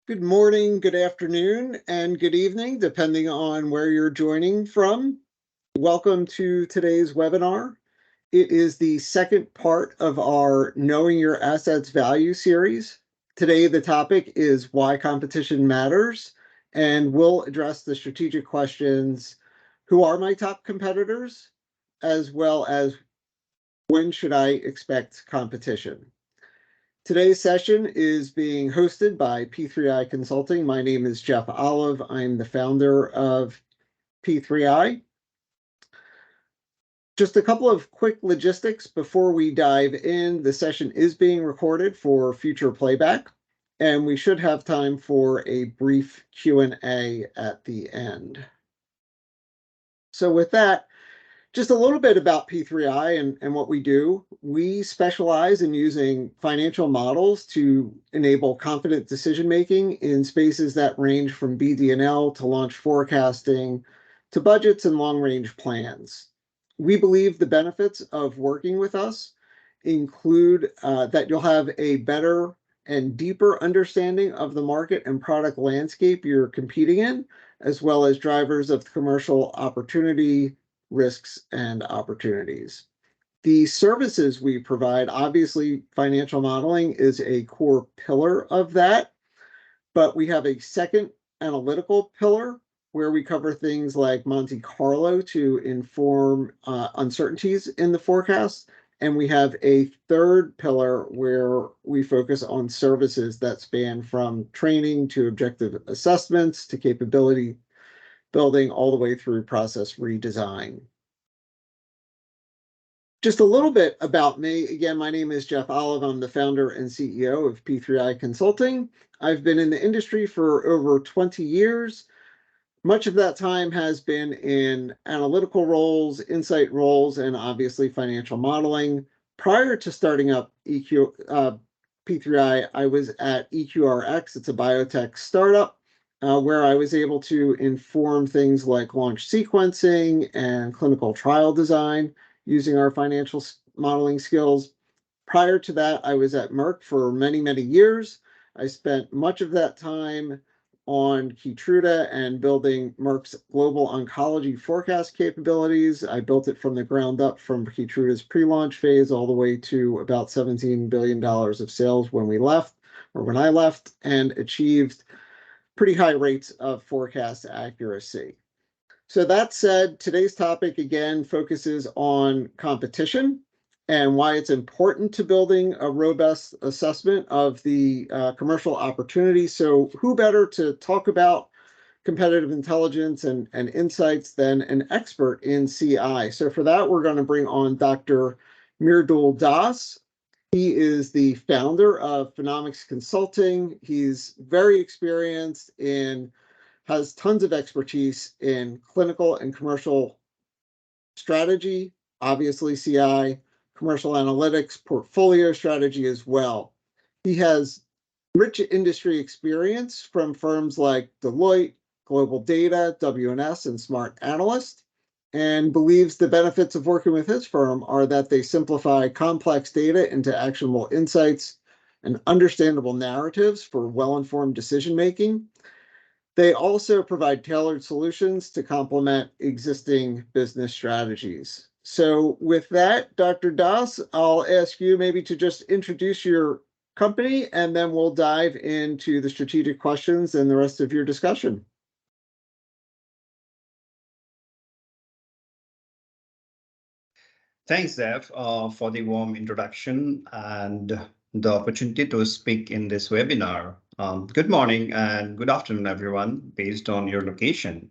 Good morning, good afternoon, and good evening, depending on where you're joining from. Welcome to today's webinar. It is the second part of our Knowing Your Assets Value series. Today, the topic is why competition matters, and we'll address the strategic questions, who are my top competitors, as well as when should I expect competition. Today's session is being hosted by P3i Consulting. My name is Jeff Olive. I'm the founder of P3i. Just a couple of quick logistics before we dive in. The session is being recorded for future playback, and we should have time for a brief Q&A at the end. So with that, just a little bit about P3i and what we do. We specialize in using financial models to enable confident decision-making in spaces that range from BD&L to launch forecasting to budgets and long-range plans. We believe the benefits of working with us include that you'll have a better and deeper understanding of the market and product landscape you're competing in, as well as drivers of commercial opportunity, risks, and opportunities. The services we provide, obviously, financial modeling is a core pillar of that, but we have a second analytical pillar where we cover things like Monte Carlo to inform uncertainties in the forecast. And we have a third pillar where we focus on services that span from training to objective assessments to capability building all the way through process redesign. Just a little bit about me. Again, my name is Jeff Olive. I'm the founder and CEO of P3i Consulting. I've been in the industry for over 20 years. Much of that time has been in analytical roles, insight roles, and obviously financial modeling. Prior to starting up P3i, I was at EQRx. It's a biotech startup where I was able to inform things like launch sequencing and clinical trial design using our financial modeling skills. Prior to that, I was at Merck for many, many years. I spent much of that time on Keytruda and building Merck's global oncology forecast capabilities. I built it from the ground up from Keytruda's pre-launch phase all the way to about $17 billion of sales when I left, and achieved pretty high rates of forecast accuracy. So that said, today's topic again focuses on competition and why it's important to building a robust assessment of the commercial opportunity. So who better to talk about competitive intelligence and insights than an expert in CI? So for that, we're going to bring on Dr. Mridul Das. He is the founder of Phenomics Consulting. He's very experienced has tons of expertise in clinical and commercial strategy, obviously CI, commercial analytics, portfolio strategy as well. He has rich industry experience from firms like Deloitte, Global Data, WNS, and Smart Analyst, and believes the benefits of working with his firm are that they simplify complex data into actionable insights and understandable narratives for well-informed decision-making. They also provide tailored solutions to complement existing business strategies. So with that, Dr. Das, I'll ask you maybe to just introduce your company, and then we'll dive into the strategic questions and the rest of your discussion. Thanks, Zev, for the warm introduction and the opportunity to speak in this webinar. Good morning and good afternoon, everyone, based on your location.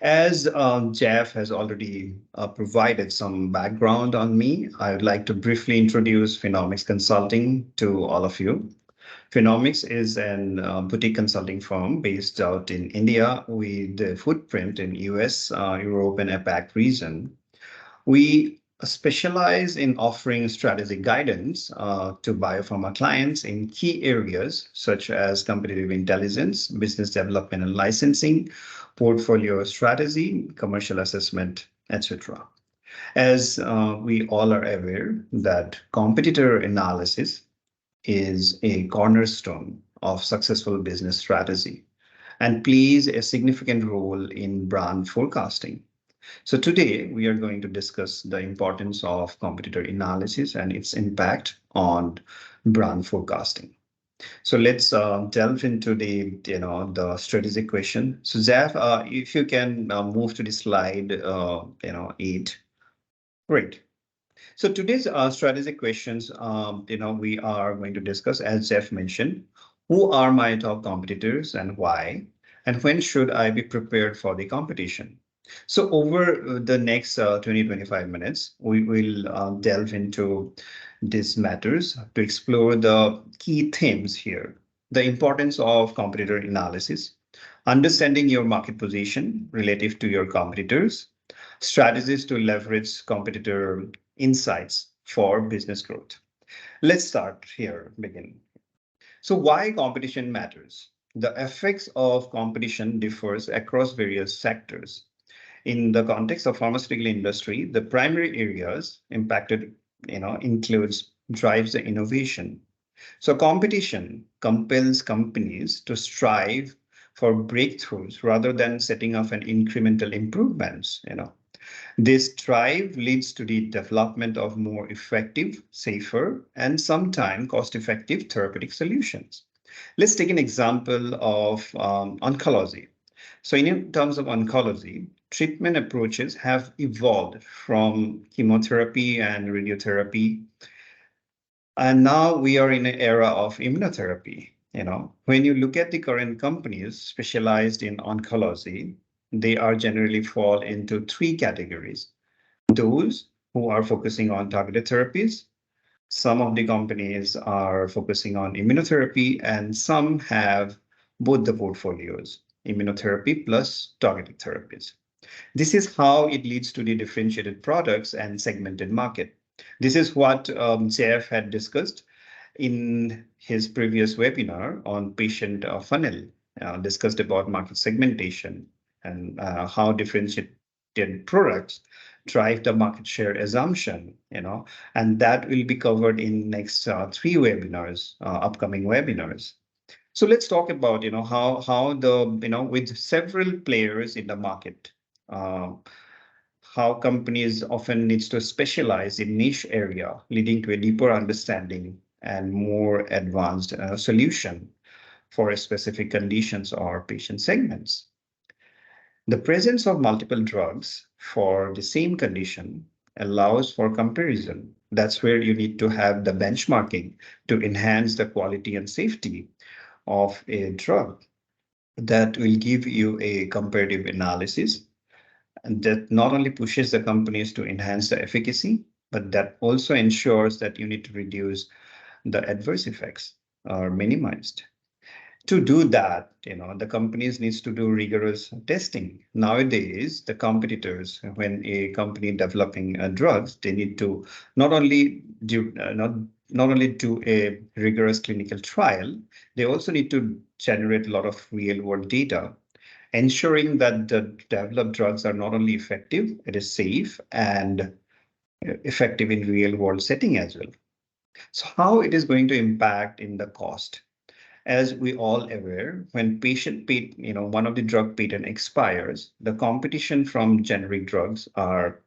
As Jeff has already provided some background on me, I would like to briefly introduce Phenomics Consulting to all of you. Phenomics is an boutique consulting firm based out in India with a footprint in US, Europe, and APAC region. We specialize in offering strategic guidance to biopharma clients in key areas such as competitive intelligence, business development and licensing, portfolio strategy, commercial assessment, etc. As we all are aware that competitor analysis is a cornerstone of successful business strategy and plays a significant role in brand forecasting. So today we are going to discuss the importance of competitor analysis and its impact on brand forecasting. So let's delve into the strategic question. So Zaf, if you can move to the slide 8. Great. So today's strategic questions, we are going to discuss, as Jeff mentioned, who are my top competitors and why, and when should I be prepared for the competition? So over the next 20-25 minutes, we will delve into these matters to explore the key themes here. The importance of competitor analysis, understanding your market position relative to your competitors, strategies to leverage competitor insights for business growth. Let's start here, begin. So why competition matters? The effects of competition differs across various sectors. In the context of pharmaceutical industry, the primary areas impacted, includes drives the innovation. So competition compels companies to strive for breakthroughs rather than setting up an incremental improvements. This drive leads to the development of more effective, safer, and sometimes cost-effective therapeutic solutions. Let's take an example of oncology. So in terms of oncology, treatment approaches have evolved from chemotherapy and radiotherapy. And now we are in an era of immunotherapy. When you look at the current companies specialized in oncology, they are generally fall into 3 categories. Those who are focusing on targeted therapies, some of the companies are focusing on immunotherapy, and some have both the portfolios, immunotherapy plus targeted therapies. This is how it leads to the differentiated products and segmented market. This is what Jeff had discussed in his previous webinar on patient funnel, discussed about market segmentation and how differentiated products drive the market share assumption, and that will be covered in next 3 webinars, upcoming webinars. So let's talk about, how the, with several players in the market, how companies often needs to specialize in niche area, leading to a deeper understanding and more advanced solution for specific conditions or patient segments. The presence of multiple drugs for the same condition allows for comparison. That's where you need to have the benchmarking to enhance the quality and safety of a drug. That will give you a comparative analysis, and that not only pushes the companies to enhance the efficacy, but that also ensures that you need to reduce the adverse effects or minimized. To do that, the companies needs to do rigorous testing. Nowadays, the competitors, when a company developing drugs, they need to not only do a rigorous clinical trial, they also need to generate a lot of real world data, ensuring that the developed drugs are not only effective, it is safe and effective in real world setting as well. So how it is going to impact in the cost? As we all aware, when one of the drug patent expires, the competition from generic drugs are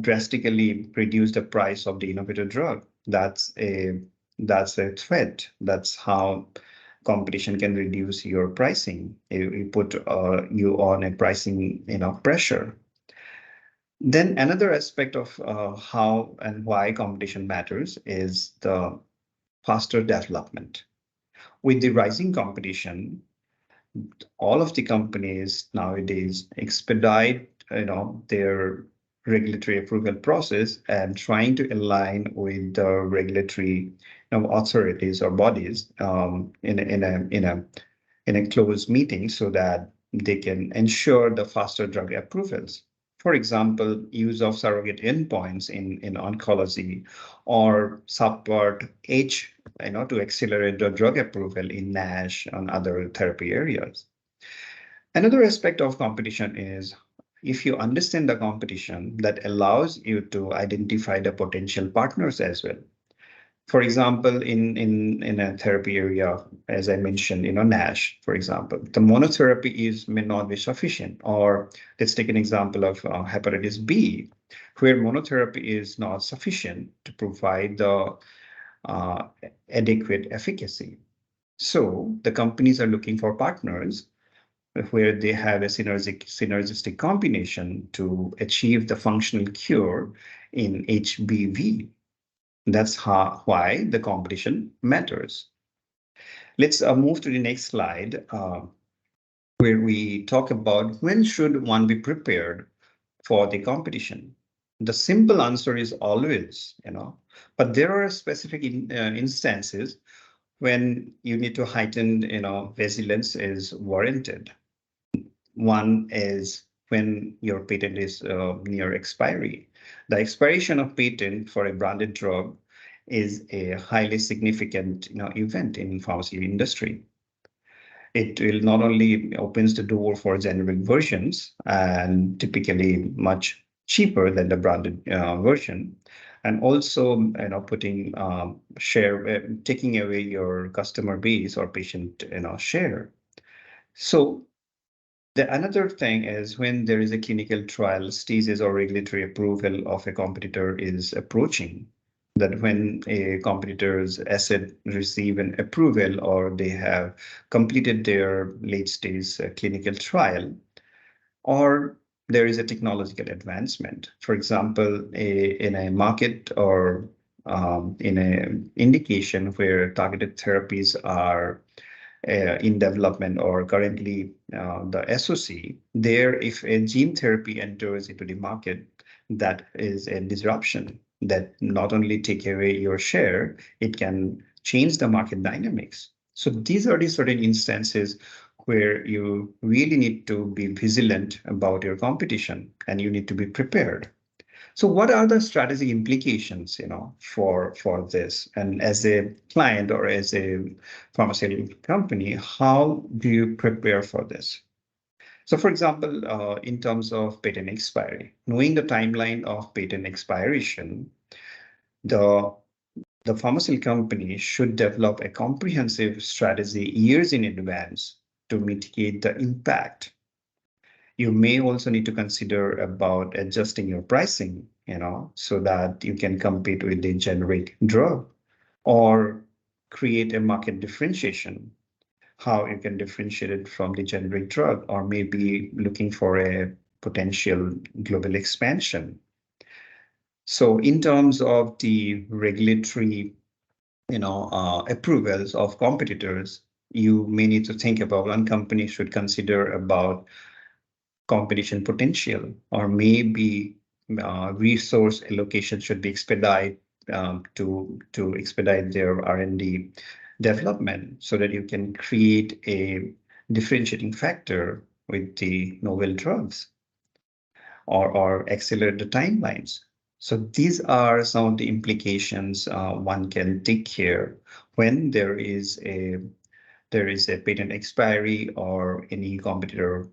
drastically reduce the price of the innovative drug. That's a threat. That's how competition can reduce your pricing. You put you on a pricing pressure. Then another aspect of how and why competition matters is the faster development. With the rising competition, all of the companies nowadays expedite, their regulatory approval process and trying to align with the regulatory authorities or bodies in a closed meeting so that they can ensure the faster drug approvals. For example, use of surrogate endpoints in oncology or Subpart H, to accelerate the drug approval in NASH and other therapy areas. Another aspect of competition is if you understand the competition, that allows you to identify the potential partners as well. For example, in a therapy area, as I mentioned, NASH, for example, the monotherapy may not be sufficient. Or let's take an example of hepatitis B, where monotherapy is not sufficient to provide the adequate efficacy. So the companies are looking for partners where they have a synergistic combination to achieve the functional cure in HBV. That's why the competition matters. Let's move to the next slide, where we talk about when should one be prepared for the competition. The simple answer is always, but there are specific instances when you need to heighten, vigilance is warranted. One is when your patent is near expiry. The expiration of patent for a branded drug is a highly significant event in pharmacy industry. It will not only opens the door for generic versions and typically much cheaper than the branded version, and also putting taking away your customer base or patient share. So another thing is when there is a clinical trial stages or regulatory approval of a competitor is approaching, that when a competitor's asset receive an approval or they have completed their late stage clinical trial, or there is a technological advancement. For example, in a market or in an indication where targeted therapies are in development or currently the SOC, there if a gene therapy enters into the market, that is a disruption that not only take away your share, it can change the market dynamics. So these are the certain instances where you really need to be vigilant about your competition and you need to be prepared. So what are the strategic implications, for this? And as a client or as a pharmaceutical company, how do you prepare for this? So for example, in terms of patent expiry, knowing the timeline of patent expiration, the pharmaceutical company should develop a comprehensive strategy years in advance to mitigate the impact. You may also need to consider about adjusting your pricing, so that you can compete with the generic drug, or create a market differentiation, how you can differentiate it from the generic drug, or maybe looking for a potential global expansion. So in terms of the regulatory, approvals of competitors, you may need to think about, one company should consider about competition potential, or maybe resource allocation should be expedited to expedite their R&D development, so that you can create a differentiating factor with the novel drugs, or accelerate the timelines. So these are some of the implications one can take care when there is a patent expiry or any competitor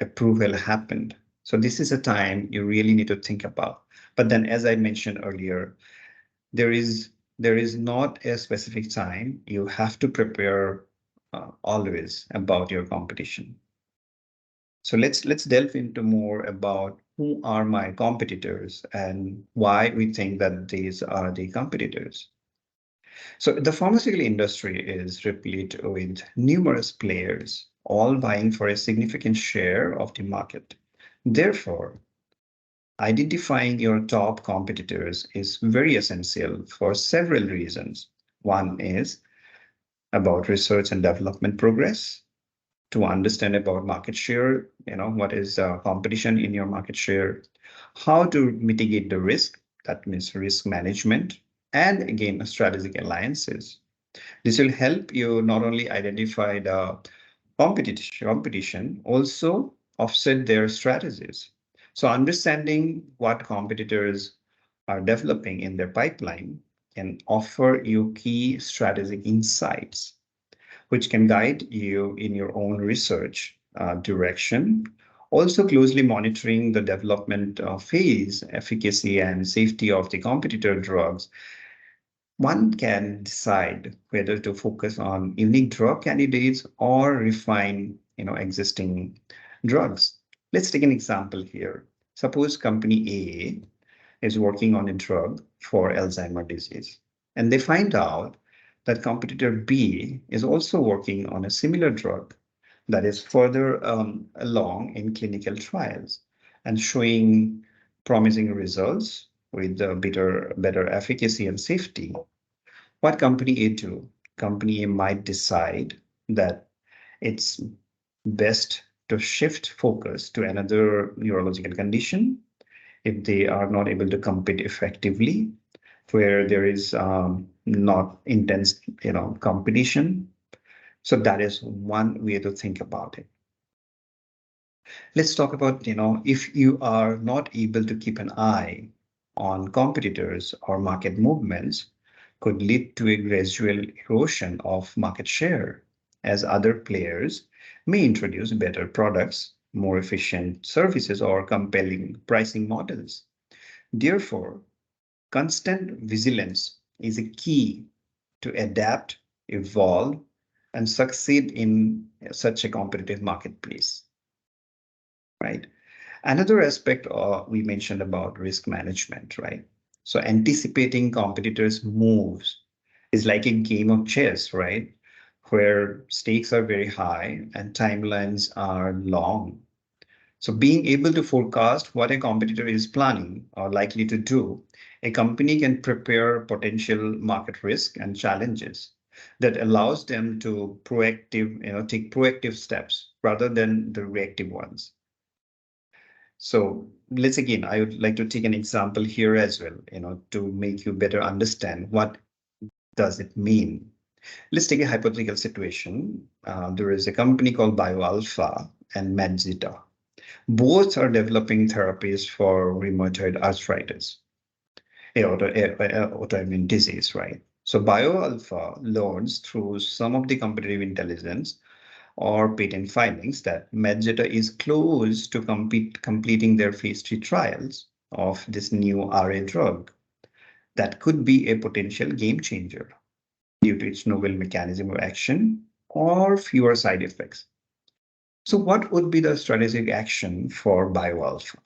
approval happened. So this is a time you really need to think about. But then, as I mentioned earlier, there is not a specific time. You have to prepare always about your competition. So let's delve into more about who are my competitors and why we think that these are the competitors. So the pharmaceutical industry is replete with numerous players, all vying for a significant share of the market. Therefore, identifying your top competitors is very essential for several reasons. One is about research and development progress, to understand about market share, what is competition in your market share, how to mitigate the risk, that means risk management, and again, strategic alliances. This will help you not only identify the competition, also offset their strategies. So understanding what competitors are developing in their pipeline can offer you key strategic insights, which can guide you in your own research direction. Also closely monitoring the development phase, efficacy and safety of the competitor drugs One can decide whether to focus on unique drug candidates or refine, existing drugs. Let's take an example here. Suppose company A is working on a drug for Alzheimer's disease, and they find out that competitor B is also working on a similar drug that is further along in clinical trials and showing promising results with better efficacy and safety. What company A do? Company A might decide that it's best to shift focus to another neurological condition if they are not able to compete effectively, where there is not intense, competition. So that is one way to think about it. Let's talk about, if you are not able to keep an eye on competitors or market movements, could lead to a gradual erosion of market share as other players may introduce better products, more efficient services, or compelling pricing models. Therefore, constant vigilance is a key to adapt, evolve, and succeed in such a competitive marketplace, right? Another aspect we mentioned about risk management, right? So anticipating competitors' moves is like a game of chess, right? Where stakes are very high and timelines are long. So being able to forecast what a competitor is planning or likely to do, a company can prepare potential market risk and challenges that allows them to take proactive steps rather than the reactive ones. So I would like to take an example here as well, to make you better understand what does it mean. Let's take a hypothetical situation. There is a company called BioAlpha and Medzita. Both are developing therapies for rheumatoid arthritis, autoimmune disease, right? So BioAlpha learns through some of the competitive intelligence or patent filings that Medzita is close to completing their phase 3 trials of this new RA drug that could be a potential game changer due to its novel mechanism of action or fewer side effects. So what would be the strategic action for BioAlpha?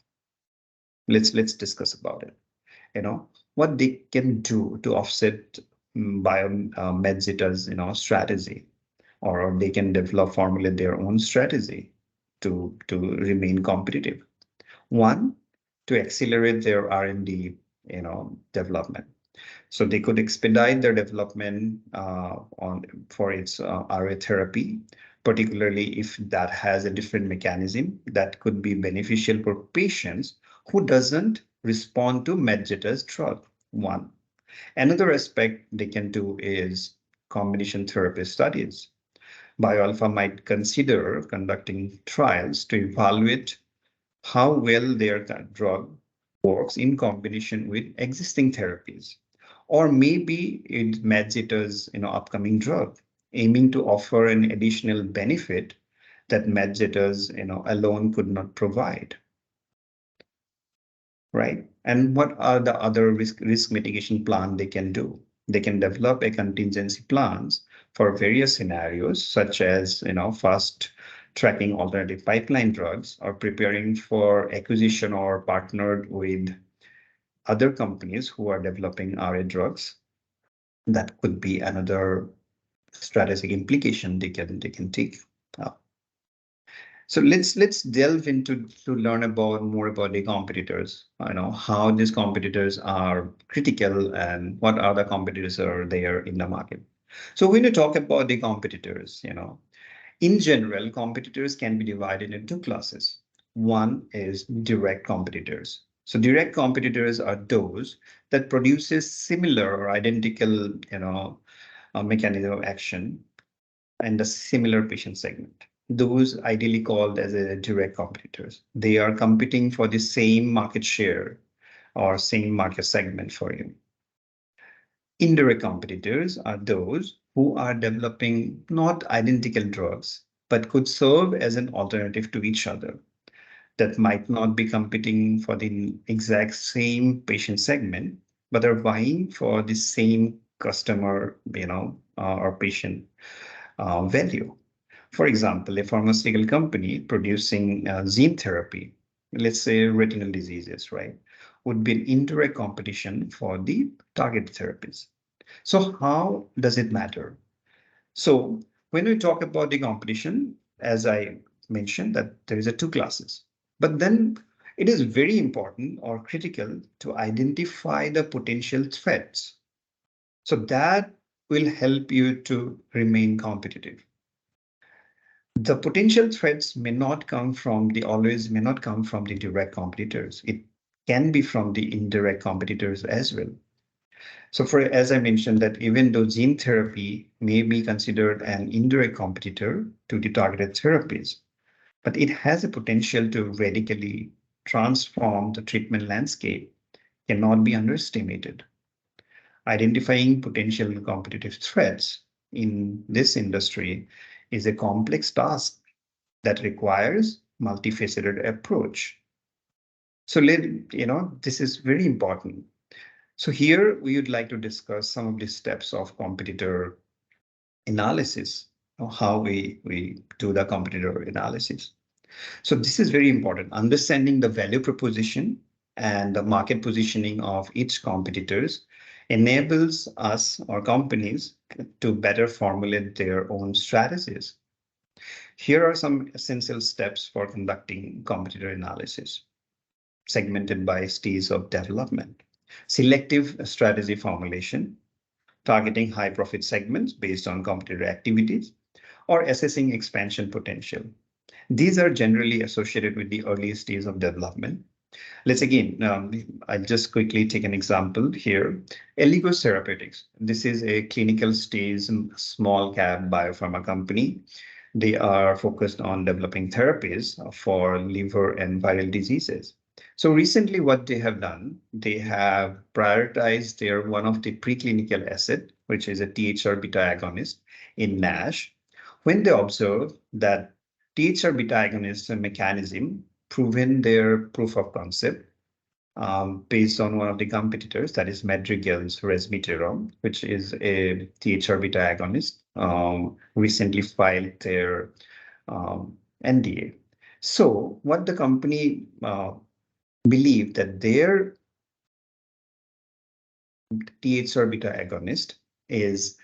Let's discuss about it. What they can do to offset Medzita's strategy, or they can formulate their own strategy to remain competitive. One, to accelerate their R&D development. So they could expedite their development for its RA therapy, particularly if that has a different mechanism that could be beneficial for patients who doesn't respond to Medzita's drug. One. Another aspect they can do is combination therapy studies. BioAlpha might consider conducting trials to evaluate how well their drug works in combination with existing therapies, or maybe it Medzita's upcoming drug, aiming to offer an additional benefit that Medzita's alone could not provide. Right? And what are the other risk mitigation plan they can do? They can develop a contingency plans for various scenarios, such as fast tracking alternative pipeline drugs or preparing for acquisition or partnered with other companies who are developing RA drugs. That could be another strategic implication they can take. So let's delve into to learn more about the competitors. How these competitors are critical and what other competitors are there in the market. So when you talk about the competitors, in general, competitors can be divided into two classes. One is direct competitors. So direct competitors are those that produces similar or identical, mechanism of action and a similar patient segment. Those ideally called as a direct competitors. They are competing for the same market share or same market segment for you. Indirect competitors are those who are developing not identical drugs, but could serve as an alternative to each other that might not be competing for the exact same patient segment, but are vying for the same customer, or patient value. For example, a pharmaceutical company producing gene therapy, let's say retinal diseases, right, would be an indirect competition for the target therapies. So how does it matter? So when we talk about the competition, as I mentioned, that there is a two classes, but then it is very important or critical to identify the potential threats. So that will help you to remain competitive. The potential threats may not come from the direct competitors. It can be from the indirect competitors as well. So as I mentioned, that even though gene therapy may be considered an indirect competitor to the targeted therapies, but it has a potential to radically transform the treatment landscape, cannot be underestimated. Identifying potential competitive threats in this industry is a complex task that requires multifaceted approach. So this is very important. So here we would like to discuss some of the steps of competitor analysis, how we do the competitor analysis. So this is very important. Understanding the value proposition and the market positioning of each competitors enables us or companies to better formulate their own strategies. Here are some essential steps for conducting competitor analysis, segmented by stage of development. Selective strategy formulation, targeting high profit segments based on competitor activities, or assessing expansion potential. These are generally associated with the early stage of development. Let's again, I'll just quickly take an example here. Aligos Therapeutics. This is a clinical stage small cap biopharma company. They are focused on developing therapies for liver and viral diseases. So recently what they have done, they have prioritized one of the preclinical asset, which is a THR beta agonist in NASH, when they observe that THR beta agonist mechanism proven their proof of concept based on one of the competitors, that is Madrigal's resmetirom, which is a THR beta agonist, recently filed their NDA. So what the company believed that their THR beta agonist is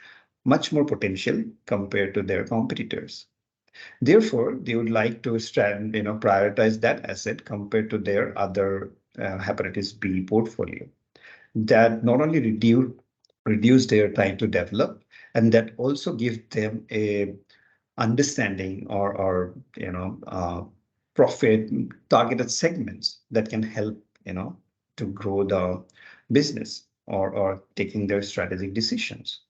much more potential compared to their competitors. Therefore, they would like to prioritize that asset compared to their other hepatitis B portfolio. That not only reduce their time to develop, and that also give them a understanding or profit targeted segments that can help to grow the business or taking their strategic decisions.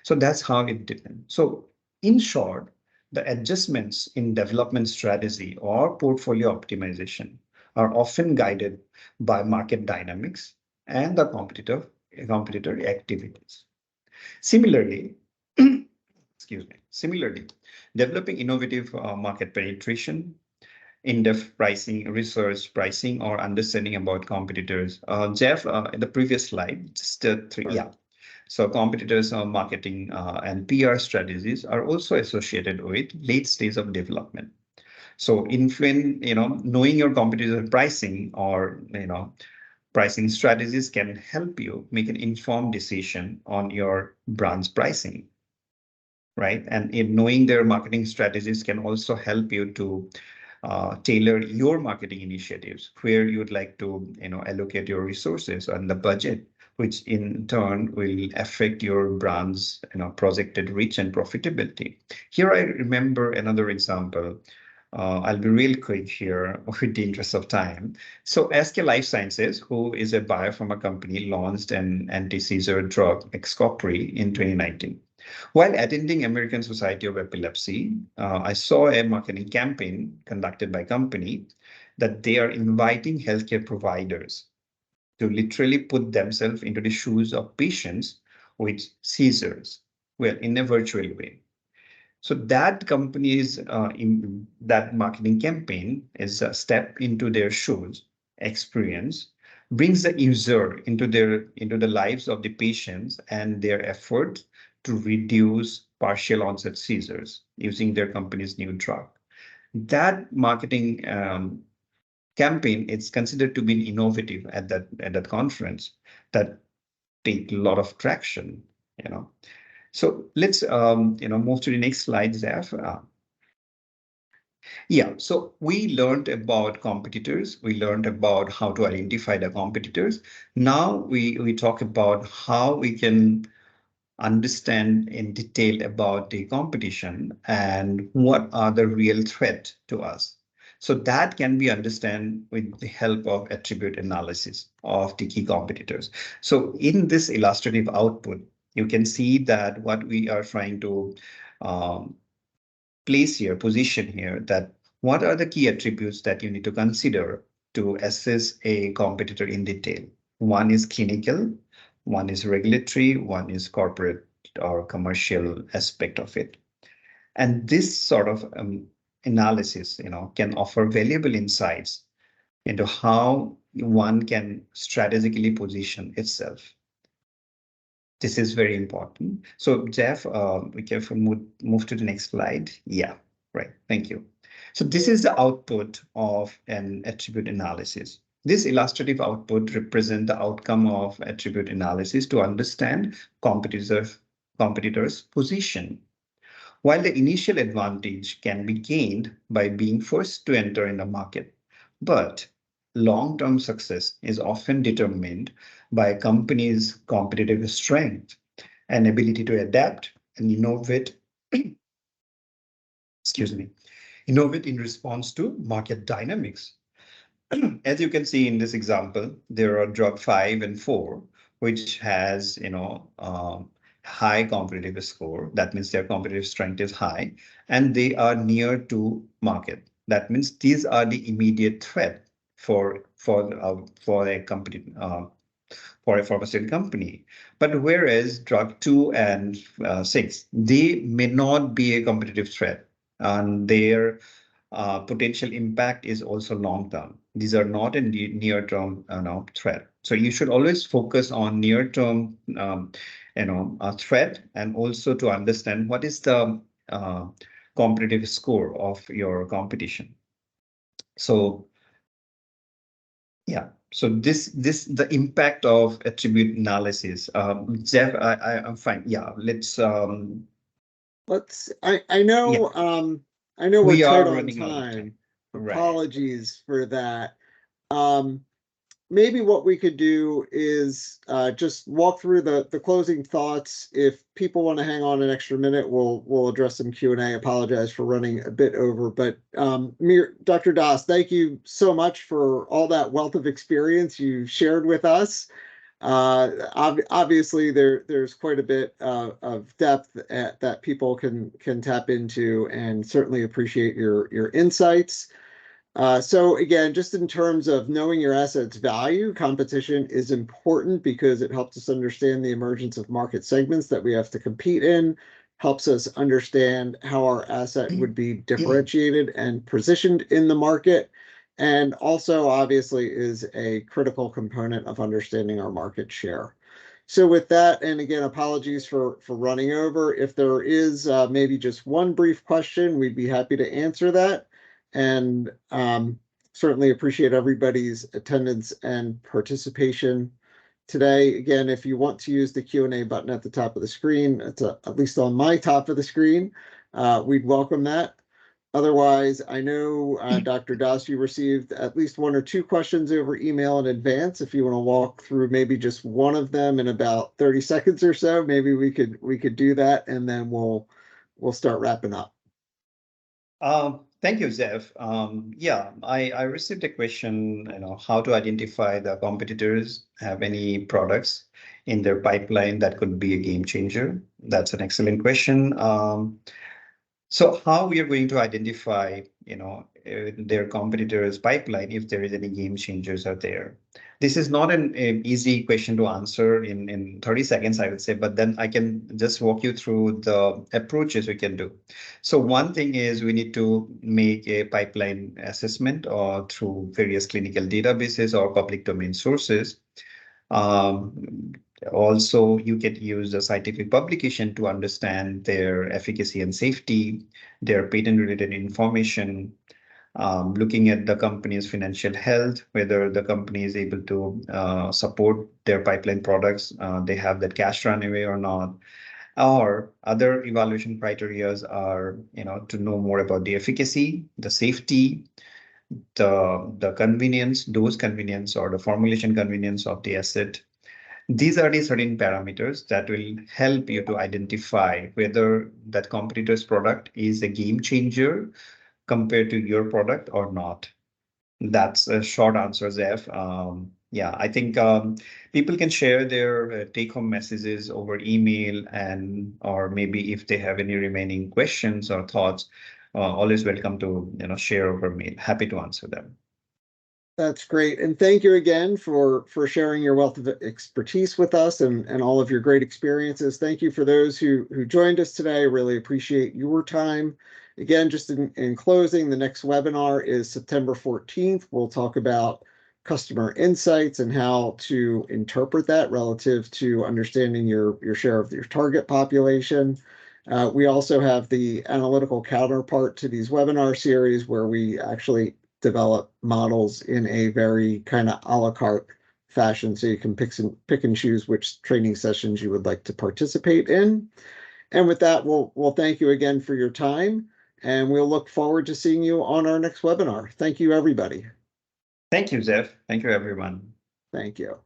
So that's how it depends. So in short, the adjustments in development strategy or portfolio optimization are often guided by market dynamics and the competitor activities. Similarly, developing innovative market penetration, in-depth pricing, research pricing, or understanding about competitors. Jeff, in the previous slide, just three, yeah. So competitors' marketing and PR strategies are also associated with late stage of development. So knowing your competitor pricing or pricing strategies can help you make an informed decision on your brand's pricing, right? And in knowing their marketing strategies can also help you to tailor your marketing initiatives where you would like to allocate your resources and the budget, which in turn will affect your brand's projected reach and profitability. Here I remember another example. I'll be real quick here with the interest of time. So SK Life Sciences, who is a biopharma company, launched an anti-seizure drug, Xcopri, in 2019. While attending American Society of Epilepsy, I saw a marketing campaign conducted by company that they are inviting healthcare providers to literally put themselves into the shoes of patients with seizures, well, in a virtual way. So that company's in that marketing campaign is a step into their shoes experience brings the user into the lives of the patients and their effort to reduce partial onset seizures using their company's new drug. That marketing campaign is considered to be innovative at that conference that take a lot of traction. So let's move to the next slide, Zaf. Yeah, so we learned about competitors. We learned about how to identify the competitors. Now we talk about how we can understand in detail about the competition and what are the real threat to us. So that can be understand with the help of attribute analysis of the key competitors. So in this illustrative output, you can see that what we are trying to place here, position here, that what are the key attributes that you need to consider to assess a competitor in detail. One is clinical, one is regulatory, one is corporate or commercial aspect of it. And this sort of analysis, can offer valuable insights into how one can strategically position itself. This is very important. So Jeff, we can move to the next slide. Yeah, right. Thank you. So this is the output of an attribute analysis. This illustrative output represents the outcome of attribute analysis to understand competitors' position. While the initial advantage can be gained by being first to enter in the market, but long-term success is often determined by a company's competitive strength and ability to adapt and innovate, innovate in response to market dynamics. As you can see in this example, there are drug 5 and 4, which has, high competitive score. That means their competitive strength is high and they are near to market. That means these are the immediate threat for a company, for a pharmaceutical company. But whereas drug 2 and 6, they may not be a competitive threat, and their potential impact is also long term. These are not a near term threat. So you should always focus on near term threat, and also to understand what is the competitive score of your competition. So yeah, so the impact of attribute analysis. Jeff, I'm fine. Yeah, let's. I know. Yeah. I know We we're are tight on running out of time. time. Right. Apologies for that. Maybe what we could do is just walk through the closing thoughts. If people want to hang on an extra minute, we'll address some Q&A. Apologize for running a bit over, but Dr. Das, thank you so much for all that wealth of experience you shared with us. Obviously, there's quite a bit of depth that people can tap into, and certainly appreciate your insights. So again, just in terms of knowing your asset's value, competition is important because it helps us understand the emergence of market segments that we have to compete in, helps us understand how our asset would be differentiated and positioned in the market, and also obviously is a critical component of understanding our market share. So with that, and again, apologies for running over. If there is maybe just one brief question, we'd be happy to answer that. And certainly appreciate everybody's attendance and participation today. Again, if you want to use the Q&A button at the top of the screen, it's at least on my top of the screen, we'd welcome that. Otherwise, I know Dr. Das, you received at least 1 or 2 questions over email in advance. If you want to walk through maybe just one of them in about 30 seconds or so, maybe we could do that, and then we'll start wrapping up. Thank you, Zev. Yeah, I received a question, how to identify the competitors have any products in their pipeline that could be a game changer. That's an excellent question. So how we are going to identify, their competitors' pipeline if there is any game changers are there. This is not an easy question to answer in 30 seconds, I would say, but then I can just walk you through the approaches we can do. So one thing is we need to make a pipeline assessment or through various clinical databases or public domain sources. Also, you can use a scientific publication to understand their efficacy and safety, their patent-related information, looking at the company's financial health, whether the company is able to support their pipeline products, they have that cash runway or not. Or other evaluation criteria are, to know more about the efficacy, the safety, the convenience, dose convenience, or the formulation convenience of the asset. These are the certain parameters that will help you to identify whether that competitor's product is a game changer compared to your product or not. That's a short answer, Zeph. Yeah, I think people can share their take-home messages over email, or maybe if they have any remaining questions or thoughts, always welcome to share over mail. Happy to answer them. That's great. And thank you again for sharing your wealth of expertise with us and all of your great experiences. Thank you for those who joined us today. Really appreciate your time. Again, just in closing, the next webinar is September 14th. We'll talk about customer insights and how to interpret that relative to understanding your share of your target population. We also have the analytical counterpart to these webinar series where we actually develop models in a very kind of a la carte fashion, so you can pick and choose which training sessions you would like to participate in. And with that, we'll thank you again for your time, and we'll look forward to seeing you on our next webinar. Thank you, everybody. Thank you, Zeph. Thank you, everyone. Thank you.